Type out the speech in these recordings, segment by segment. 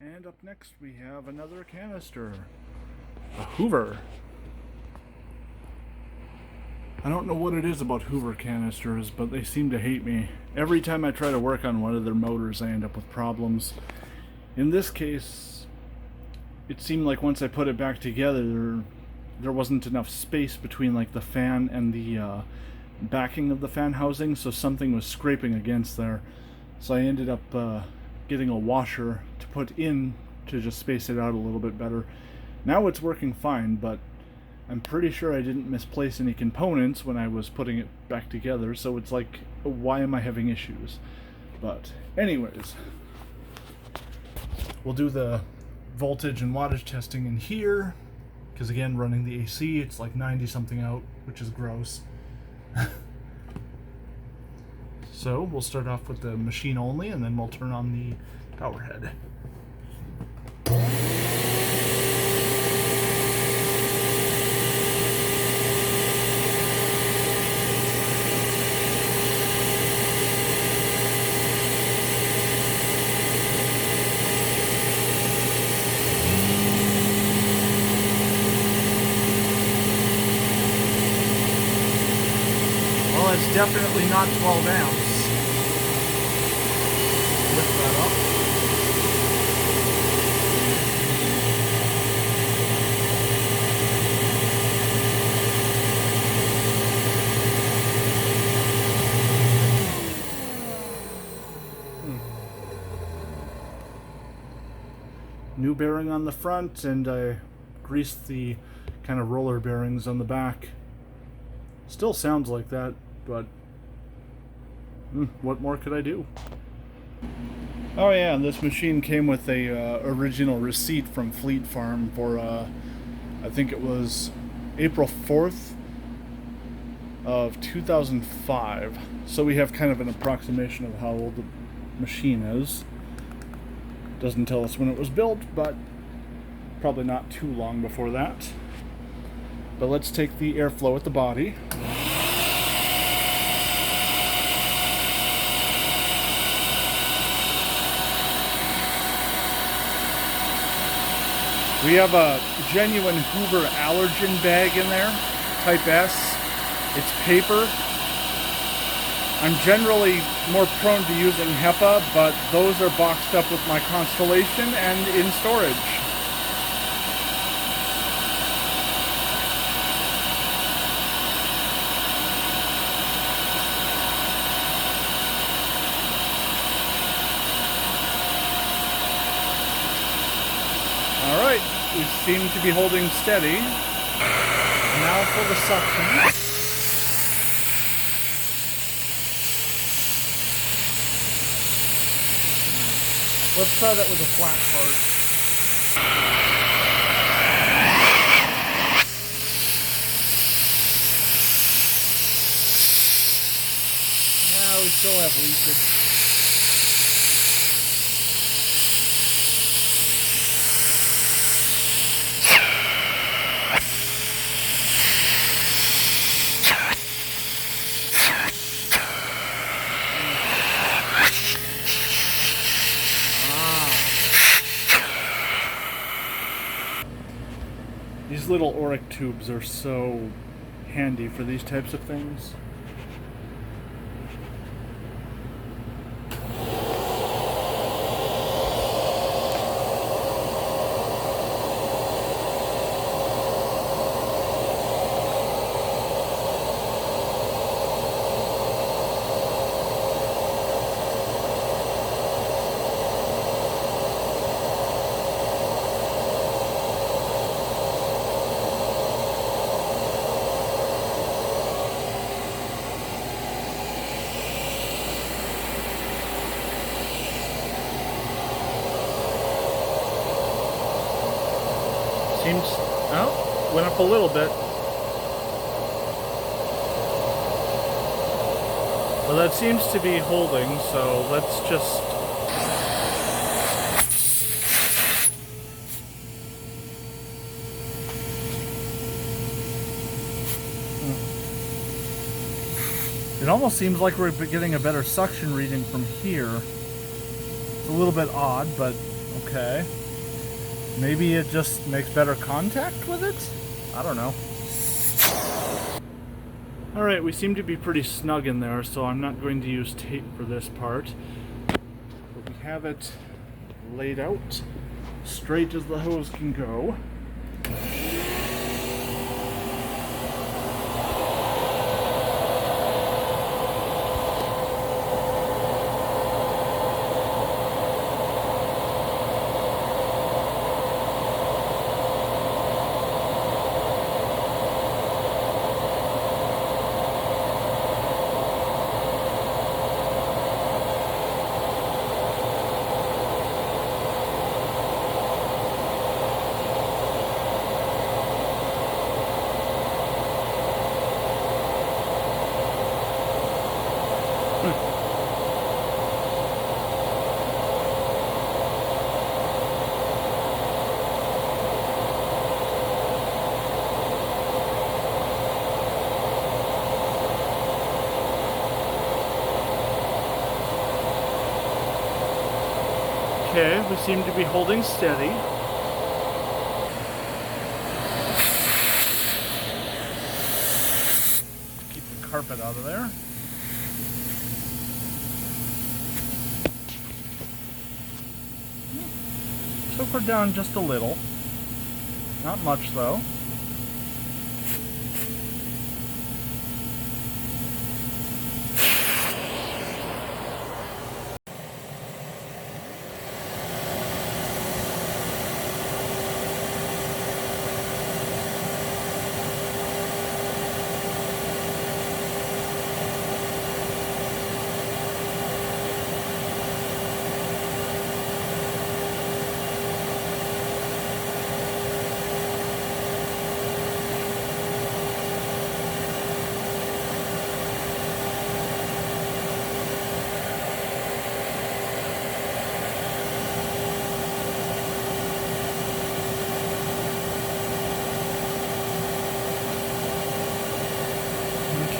And up next we have another canister, a Hoover. I don't know what it is about Hoover canisters, but they seem to hate me. Every time I try to work on one of their motors, I end up with problems. In this case, it seemed like once I put it back together, there wasn't enough space between like the fan and the backing of the fan housing, so something was scraping against there. So I ended up getting a washer to put in to just space it out a little bit better. Now it's working fine, but I'm pretty sure I didn't misplace any components when I was putting it back together, so it's like, why am I having issues? But anyways, we'll do the voltage and wattage testing in here, because again, running the AC, it's like 90 something out, which is gross. So we'll start off with the machine only, and then we'll turn on the power head. Well, it's definitely not 12 amps. Lift that up. New bearing on the front, and I greased the kind of roller bearings on the back. Still sounds like that, but what more could I do? Oh yeah, and this machine came with a original receipt from Fleet Farm for I think it was April 4th of 2005. So we have kind of an approximation of how old the machine is. Doesn't tell us when it was built, but probably not too long before that. But let's take the airflow at the body. We have a genuine Hoover allergen bag in there, type S. It's paper. I'm generally more prone to using HEPA, but those are boxed up with my Constellation and in storage. Alright, we seem to be holding steady. Now for the suction. Let's try that with a flat part. Now we still have leakage. These little Oric tubes are so handy for these types of things. Seems, oh, went up a little bit. Well, that seems to be holding, so let's just... It almost seems like we're getting a better suction reading from here. It's a little bit odd, but Okay. Maybe it just makes better contact with it? I don't know. Alright, we seem to be pretty snug in there, so I'm not going to use tape for this part. But we have it laid out straight as the hose can go. Okay, we seem to be holding steady. Keep the carpet out of there. Took her down just a little. Not much though.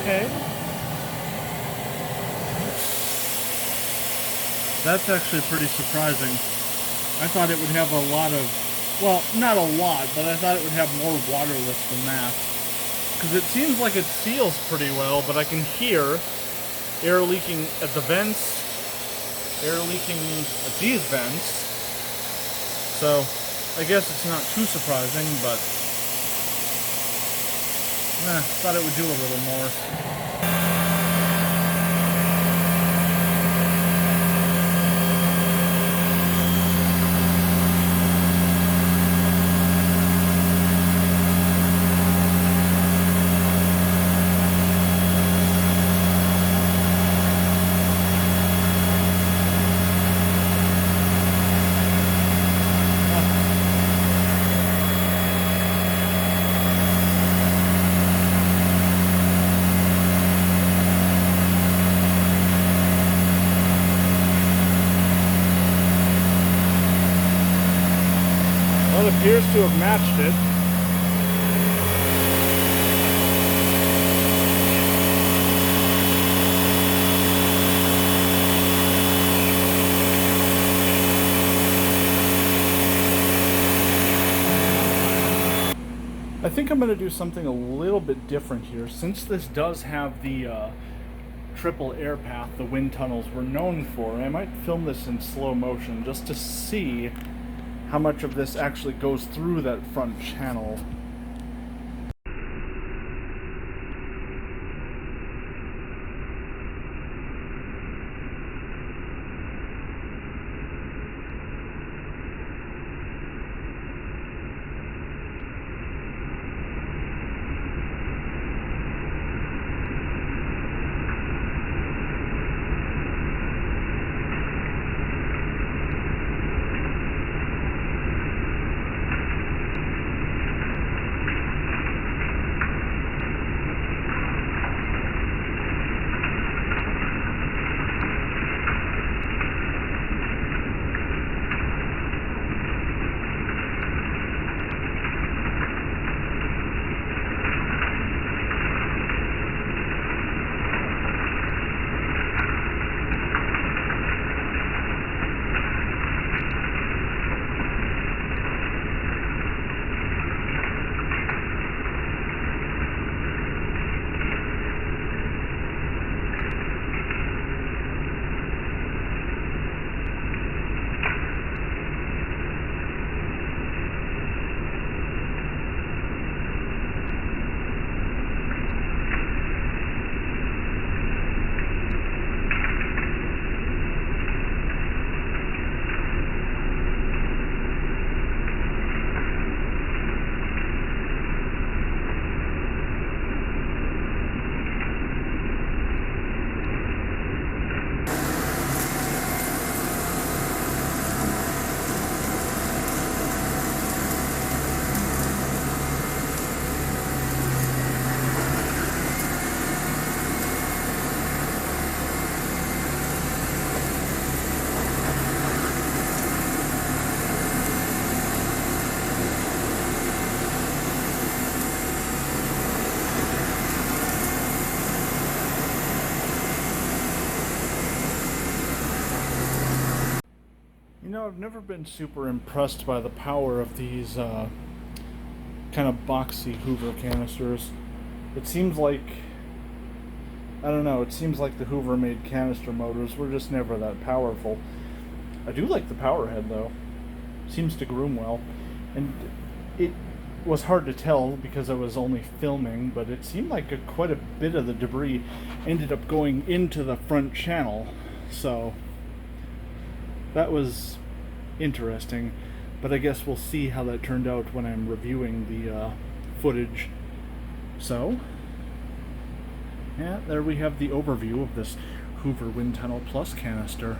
Okay. That's actually pretty surprising. I thought it would have a lot of, well, not a lot, but I thought it would have more waterless than that. Because it seems like it seals pretty well, but I can hear air leaking at the vents, air leaking at these vents. So, I guess it's not too surprising, but thought it would do a little more. Well, it appears to have matched it. I think I'm going to do something a little bit different here. Since this does have the triple air path the wind tunnels were known for, I might film this in slow motion just to see how much of this actually goes through that front channel. know, I've never been super impressed by the power of these kind of boxy Hoover canisters. It seems like, I don't know, it seems like the Hoover made canister motors were just never that powerful. I do like the power head though. Seems to groom well. And it was hard to tell because I was only filming, but it seemed like quite a bit of the debris ended up going into the front channel. So that was interesting, but I guess we'll see how that turned out when I'm reviewing the footage. So, yeah, there we have the overview of this Hoover Windtunnel Plus canister.